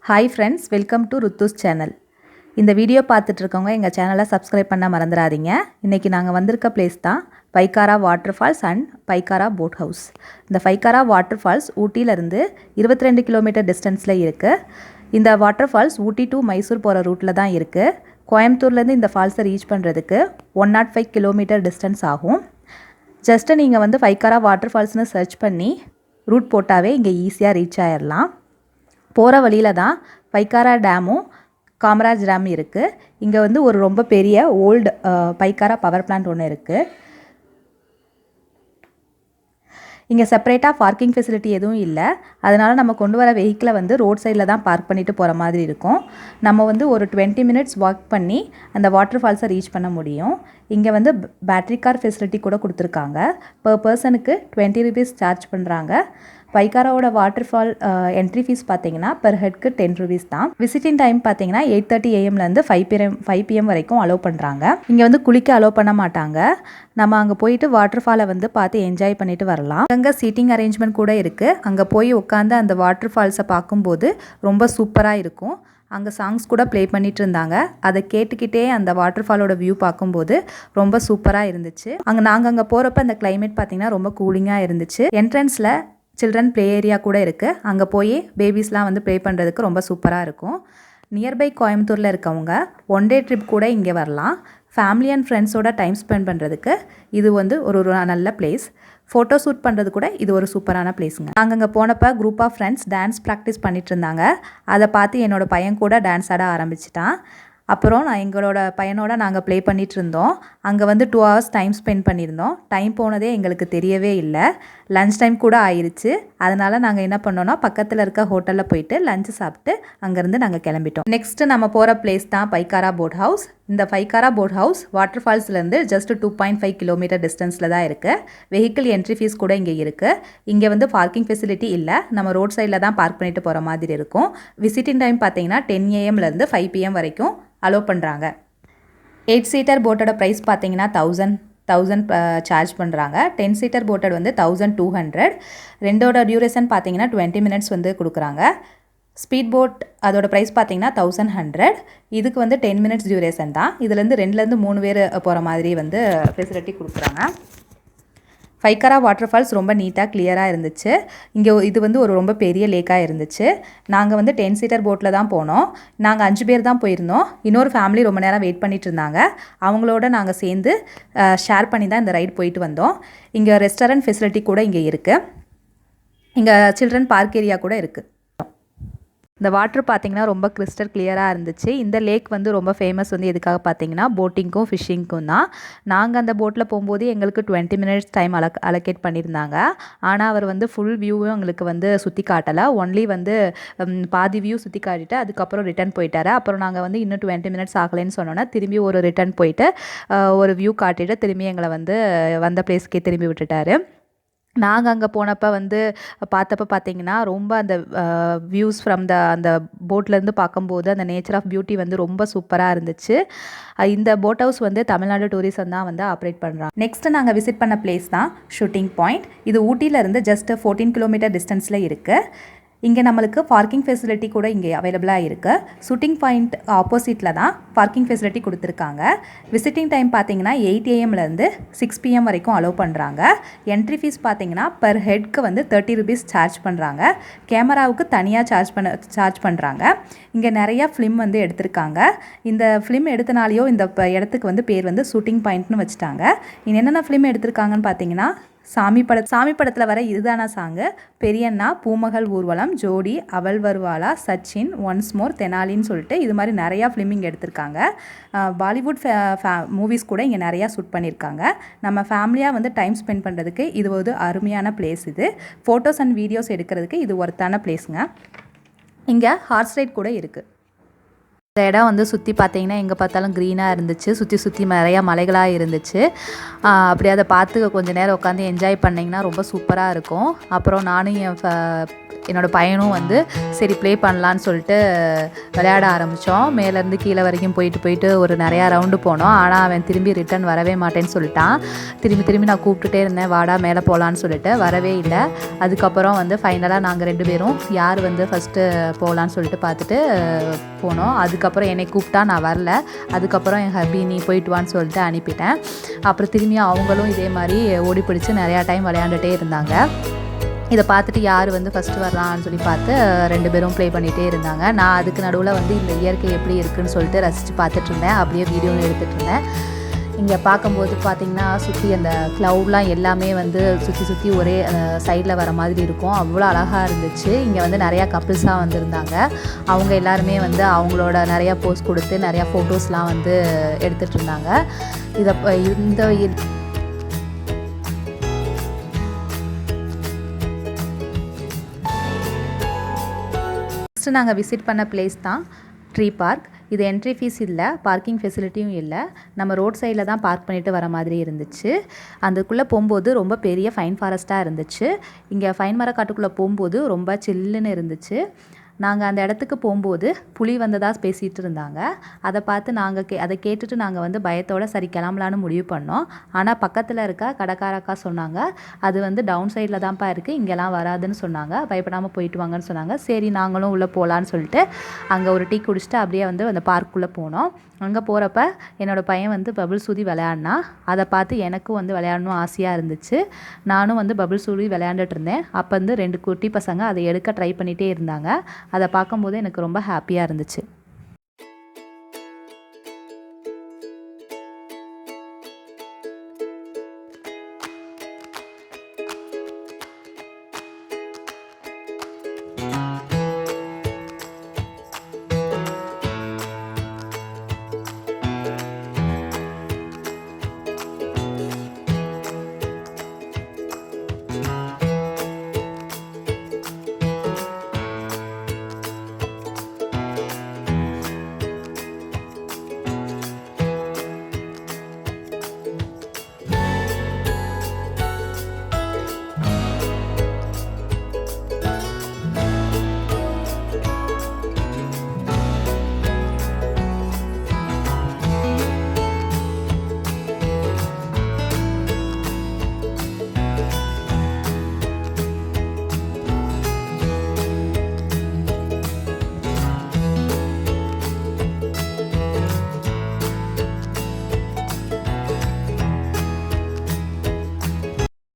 Hi friends, welcome to Ruthu's channel. இந்த video பார்த்துட்ருக்கவங்க எங்கள் சேனலை சப்ஸ்கிரைப் பண்ண மறந்துடாதீங்க. இன்றைக்கி நாங்கள் வந்திருக்க பிளேஸ் தான் Pykara water falls and Pykara boat house. இந்த பைக்காரா வாட்டர் ஃபால்ஸ் ஊட்டியிலேருந்து 22 கிலோமீட்டர் டிஸ்டன்ஸில் இருக்குது. இந்த water falls Ooty to Mysore போகிற ரூட்டில் தான் இருக்குது. கோயம்புத்தூர்லேருந்து இந்த ஃபால்ஸை ரீச் பண்ணுறதுக்கு 105 கிலோமீட்டர் டிஸ்டன்ஸ் ஆகும். ஜஸ்ட்டு நீங்கள் வந்து பைக்காரா வாட்டர் ஃபால்ஸ்னு சர்ச் பண்ணி ரூட் போட்டாவே இங்கே ஈஸியாக ரீச் ஆகிடலாம். போகிற வழியில் தான் பைக்காரா டேமும் காமராஜ் டேம் இருக்குது. இங்கே வந்து ஒரு ரொம்ப பெரிய ஓல்டு பைக்காரா பவர் பிளான்ட் ஒன்று இருக்குது. இங்கே செப்பரேட்டாக பார்க்கிங் ஃபெசிலிட்டி எதுவும் இல்லை. அதனால் நம்ம கொண்டு வர வெஹிக்கிளை வந்து ரோட் சைடில் தான் பார்க் பண்ணிவிட்டு போகிற மாதிரி இருக்கும். நம்ம வந்து ஒரு 20 மினிட்ஸ் வாக் பண்ணி அந்த வாட்டர் ஃபால்ஸை ரீச் பண்ண முடியும். இங்கே வந்து பேட்ரி கார் ஃபெசிலிட்டி கூட கொடுத்துருக்காங்க. பர் பர்சனுக்கு 20 ருபீஸ் சார்ஜ் பண்ணுறாங்க. பைக்காராவோட வாட்டர் ஃபால் என்ட்ரி ஃபீஸ் பார்த்தீங்கன்னா பெர் ஹெட்க்கு 10 ருபீஸ் தான். விசிட்டிங் டைம் பார்த்தீங்கன்னா 8:30 AM - 5 PM வரைக்கும் அலோவ் பண்ணுறாங்க. இங்கே வந்து குளிக்க அலோவ் பண்ண மாட்டாங்க. நம்ம அங்கே போயிட்டு வாட்டர் ஃபாலை வந்து பார்த்து என்ஜாய் பண்ணிட்டு வரலாம். அங்கே சீட்டிங் அரேஞ்ச்மெண்ட் கூட இருக்குது. அங்கே போய் உட்காந்து அந்த வாட்டர் ஃபால்ஸை பார்க்கும்போது ரொம்ப சூப்பராக இருக்கும். அங்கே சாங்ஸ் கூட ப்ளே பண்ணிட்டு இருந்தாங்க. அதை கேட்டுக்கிட்டே அந்த வாட்டர் ஃபாலோட வியூ பார்க்கும்போது ரொம்ப சூப்பராக இருந்துச்சு. நாங்கள் அங்கே போகிறப்ப அந்த கிளைமேட் பார்த்திங்கன்னா ரொம்ப கூலிங்காக இருந்துச்சு. என்ட்ரன்ஸில் சில்ட்ரன் ப்ளே ஏரியா கூட இருக்குது. அங்கே போய் பேபிஸ்லாம் வந்து ப்ளே பண்ணுறதுக்கு ரொம்ப சூப்பராக இருக்கும். நியர்பை கோயம்புத்தூரில் இருக்கவங்க 1 டே ட்ரிப் கூட இங்கே வரலாம். ஃபேமிலி அண்ட் ஃப்ரெண்ட்ஸோட டைம் ஸ்பெண்ட் பண்ணுறதுக்கு இது வந்து ஒரு நல்ல பிளேஸ். ஃபோட்டோ ஷூட் பண்ணுறது கூட இது ஒரு சூப்பரான பிளேஸுங்க. நாங்கள் அங்கே போனப்போ group of friends dance practice பண்ணிட்டு இருந்தாங்க. அதை பார்த்து என்னோடய பையன் கூட டான்ஸ் ஆட ஆரம்பிச்சிட்டான். அப்புறம் எங்களோட பையனோட நாங்கள் ப்ளே பண்ணிகிட்டு இருந்தோம். அங்கே வந்து 2 hours டைம் ஸ்பெண்ட் பண்ணியிருந்தோம். டைம் போனதே எங்களுக்கு தெரியவே இல்லை. லன்ச் டைம் கூட ஆயிடுச்சு. அதனால் நாங்கள் என்ன பண்ணோன்னா பக்கத்தில் இருக்க ஹோட்டலில் போயிட்டு லஞ்சு சாப்பிட்டு அங்கேருந்து நாங்கள் கிளம்பிட்டோம். நெக்ஸ்ட்டு நம்ம போகிற பிளேஸ் தான் பைக்காரா போட் ஹவுஸ். இந்த பைக்காரா போட் ஹவுஸ் வாட்டர் ஃபால்ஸ்லேருந்து ஜஸ்ட் 2.5 கிலோமீட்டர் டிஸ்டன்ஸில் தான் இருக்குது. வெஹிக்கிள் என்ட்ரி ஃபீஸ் கூட இங்கே இருக்குது. இங்கே வந்து பார்க்கிங் ஃபெசிலிட்டி இல்லை. நம்ம ரோட் சைடில் தான் பார்க் பண்ணிட்டு போகிற மாதிரி இருக்கும். விசிட்டிங் டைம் பார்த்தீங்கன்னா 10 AM - 5 PM வரைக்கும் அலோவ் பண்ணுறாங்க. 8 சீட்டர் போட்டோட ப்ரைஸ் பார்த்தீங்கன்னா 1000 சார்ஜ் பண்ணுறாங்க. 10 சீட்டர் போட்டோட வந்து 1200. ரெண்டோட டியூரேஷன் பார்த்தீங்கன்னா 20 மினிட்ஸ் வந்து கொடுக்குறாங்க. ஸ்பீட் போட் அதோட ப்ரைஸ் பார்த்தீங்கன்னா 1100. இதுக்கு வந்து 10 மினிட்ஸ் டியூரேஷன் தான். இதுலேருந்து 2-3 பேர் போகிற மாதிரி வந்து ஃபெசிலிட்டி கொடுக்குறாங்க. பைக்காரா வாட்டர் ஃபால்ஸ் ரொம்ப நீட்டாக கிளியராக இருந்துச்சு. இங்கே இது வந்து ஒரு ரொம்ப பெரிய லேக்காக இருந்துச்சு. நாங்கள் வந்து 10 சீட்டர் போட்டில் தான் போனோம். நாங்கள் 5 பேர் தான் போயிருந்தோம். இன்னொரு ஃபேமிலி ரொம்ப நேரம் வெயிட் பண்ணிட்டு இருந்தாங்க. அவங்களோட நாங்கள் சேர்ந்து ஷேர் பண்ணி தான் இந்த ரைடு போயிட்டு வந்தோம். இங்கே ரெஸ்டாரண்ட் ஃபெசிலிட்டி கூட இங்கே இருக்குது. இங்கே சில்ட்ரன் பார்க் ஏரியா கூட இருக்குது. இந்த வாட்டர் பார்த்திங்கன்னா ரொம்ப கிறிஸ்டல் கிளியராக இருந்துச்சு. இந்த லேக் வந்து ரொம்ப ஃபேமஸ் வந்து எதுக்காக பார்த்தீங்கன்னா போட்டிங்க்கும் ஃபிஷ்ஷிங்க்கும் தான். நாங்கள் அந்த போட்டில் போகும்போது எங்களுக்கு 20 மினிட்ஸ் டைம் அலோகேட் பண்ணியிருந்தாங்க. ஆனால் அவர் வந்து ஃபுல் வியூவும் எங்களுக்கு வந்து சுற்றி காட்டலை. ஒன்லி வந்து பாதி வியூ சுற்றி காட்டிட்டு அதுக்கப்புறம் ரிட்டர்ன் போயிட்டார். அப்புறம் நாங்கள் வந்து இன்னும் 20 மினிட்ஸ் ஆகலைன்னு சொன்னோன்னா திரும்பி ஒரு ரிட்டர்ன் போயிட்டு ஒரு வியூ காட்டிட்டு திரும்பி எங்களை வந்து வந்த பிளேஸ்க்கே திரும்பி விட்டுட்டார். நாங்கள் அங்கே போனப்போ வந்து பார்த்தீங்கன்னா ரொம்ப அந்த வியூஸ் ஃப்ரம் அந்த போட்லேருந்து பார்க்கும்போது அந்த நேச்சர் ஆஃப் பியூட்டி வந்து ரொம்ப சூப்பராக இருந்துச்சு. இந்த போட் ஹவுஸ் வந்து தமிழ்நாடு டூரிசம் தான் வந்து ஆப்ரேட் பண்ணுறாங்க. நெக்ஸ்ட்டு நாங்கள் விசிட் பண்ண பிளேஸ் தான் ஷூட்டிங் பாயிண்ட். இது ஊட்டியிலேருந்து ஜஸ்ட் 14 கிலோமீட்டர் டிஸ்டன்ஸில் இருக்குது. இங்கே நம்மளுக்கு பார்க்கிங் ஃபெசிலிட்டி கூட இங்கே அவைலபிளாக இருக்குது. ஷூட்டிங் பாயிண்ட் ஆப்போசிட்டில் தான் பார்க்கிங் ஃபெசிலிட்டி கொடுத்துருக்காங்க. விசிட்டிங் டைம் பார்த்தீங்கன்னா 8 AM - 6 PM வரைக்கும் அலோவ் பண்ணுறாங்க. என்ட்ரி ஃபீஸ் பார்த்தீங்கன்னா பெர் ஹெட்க்கு வந்து 30 ருபீஸ் சார்ஜ் பண்ணுறாங்க. கேமராவுக்கு தனியாக சார்ஜ் பண்ணுறாங்க. இங்கே நிறையா ஃபிலிம் வந்து எடுத்திருக்காங்க. இந்த ஃபிலிம் எடுத்தனாலேயோ இந்த இடத்துக்கு வந்து பேர் வந்து ஷூட்டிங் பாயிண்ட்னு வச்சுட்டாங்க. இங்கே என்னென்ன ஃபிலிம் எடுத்திருக்காங்கன்னு பார்த்தீங்கன்னா சாமி படத்தில் வர இதுதான சாங்கு, பெரியண்ணா, பூமகள் ஊர்வலம், ஜோடி, அவள் வருவாளா, சச்சின், ஒன்ஸ் மோர், தெனாலின்னு சொல்லிட்டு இது மாதிரி நிறையா ஃபிலிம் இங்கே எடுத்திருக்காங்க. பாலிவுட் மூவிஸ் கூட இங்கே நிறையா ஷூட் பண்ணியிருக்காங்க. நம்ம ஃபேமிலியாக வந்து டைம் ஸ்பெண்ட் பண்ணுறதுக்கு இது ஒரு அருமையான பிளேஸ். இது ஃபோட்டோஸ் அண்ட் வீடியோஸ் எடுக்கிறதுக்கு இது ஒர்த்தான பிளேஸுங்க. இங்கே ஹார்ஸ் ரைட் கூட இருக்குது. இந்த இடம் வந்து சுற்றி பார்த்தீங்கன்னா எங்கே பார்த்தாலும் க்ரீனாக இருந்துச்சு. சுற்றி நிறையா மலைகளாக இருந்துச்சு. அப்படி அதை பார்த்து கொஞ்சம் நேரம் உட்காந்து என்ஜாய் பண்ணிங்கன்னா ரொம்ப சூப்பராக இருக்கும். அப்புறம் நானும் என்னோடய பையனும் வந்து சரி ப்ளே பண்ணலான்னு சொல்லிட்டு விளையாட ஆரம்பித்தோம். மேலேருந்து கீழே வரைக்கும் போயிட்டு ஒரு நிறையா ரவுண்டு போனோம். ஆனால் அவன் திரும்பி ரிட்டன் வரவே மாட்டேன்னு சொல்லிட்டான். திரும்பி நான் கூப்பிட்டுட்டே இருந்தேன், வாடா மேலே போகலான்னு சொல்லிட்டு, வரவே இல்லை. அதுக்கப்புறம் வந்து ஃபைனலாக நாங்கள் 2 பேரும் யார் வந்து ஃபஸ்ட்டு போகலான்னு சொல்லிட்டு பார்த்துட்டு போனோம். அதுக்கப்புறம் என்னை கூப்பிட்டா, நான் வரல. அதுக்கப்புறம் என் ஹப்பி நீ போயிட்டு வான்னு சொல்லிட்டு அனுப்பிட்டேன். அப்புறம் திரும்பியும் அவங்களும் இதே மாதிரி ஓடி பிடிச்சி நிறையா டைம் விளையாண்டுட்டே இருந்தாங்க. இதை பார்த்துட்டு யார் வந்து ஃபஸ்ட்டு வர்றான்னு சொல்லி பார்த்து 2 பேரும் ப்ளே பண்ணிகிட்டே இருந்தாங்க. நான் அதுக்கு நடுவில் வந்து இந்த இயற்கை எப்படி இருக்குதுன்னு சொல்லிட்டு ரசித்து பார்த்துட்ருந்தேன். அப்படியே வீடியோவும் எடுத்துகிட்ருந்தேன். இங்கே பார்க்கும்போது பார்த்திங்கன்னா சுற்றி அந்த க்ளவுட்லாம் எல்லாமே வந்து சுற்றி ஒரே சைடில் வர மாதிரி இருக்கும். அவ்வளோ அழகாக இருந்துச்சு. இங்கே வந்து நிறையா கப்பிள்ஸாக வந்திருந்தாங்க. அவங்க எல்லாருமே வந்து அவங்களோட நிறையா போஸ் கொடுத்து நிறையா ஃபோட்டோஸ்லாம் வந்து எடுத்துகிட்டு இருந்தாங்க. இந்த நெக்ஸ்ட்டு நாங்கள் விசிட் பண்ண பிளேஸ் தான் ட்ரீ பார்க். இது என்ட்ரி ஃபீஸ் இல்லை, பார்க்கிங் ஃபெசிலிட்டியும் இல்லை. நம்ம ரோட் சைடில் தான் பார்க் பண்ணிவிட்டு வர மாதிரி இருந்துச்சு. அதுக்குள்ளே போகும்போது ரொம்ப பெரிய ஃபைன் ஃபாரஸ்ட்டாக இருந்துச்சு. இங்கே ஃபைன் மரக்காட்டுக்குள்ளே போகும்போது ரொம்ப சில்லுன்னு இருந்துச்சு. நாங்கள் அந்த இடத்துக்கு போகும்போது புலி வந்ததாக பேசிகிட்டு இருந்தாங்க. அதை பார்த்து அதை கேட்டுட்டு நாங்கள் வந்து பயத்தோடு சரி கிளம்பலான்னு முடிவு பண்ணோம். ஆனால் பக்கத்தில் இருக்க கடைக்காரக்கா சொன்னாங்க, அது வந்து டவுன் சைடில் தான்ப்பா இருக்குது, இங்கெல்லாம் வராதுன்னு சொன்னாங்க, பயப்படாமல் போயிட்டு வாங்கன்னு சொன்னாங்க. சரி நாங்களும் உள்ளே போகலான்னு சொல்லிட்டு அங்கே ஒரு டீ குடிச்சிட்டு அப்படியே வந்து அந்த பார்க்குள்ளே போனோம். அங்கே போகிறப்ப என்னோடய பையன் வந்து பபிள்ஸ் ஊதி விளையாடினா. அதை பார்த்து எனக்கும் வந்து விளையாடணும் ஆசையாக இருந்துச்சு. நானும் வந்து பபிள்ஸ் ஊதி விளையாண்டுட்டு இருந்தேன். அப்போ வந்து 2 குட்டி பசங்க அதை எடுக்க ட்ரை பண்ணிகிட்டே இருந்தாங்க. அதை பார்க்கும்போது எனக்கு ரொம்ப ஹாப்பியாக இருந்துச்சு.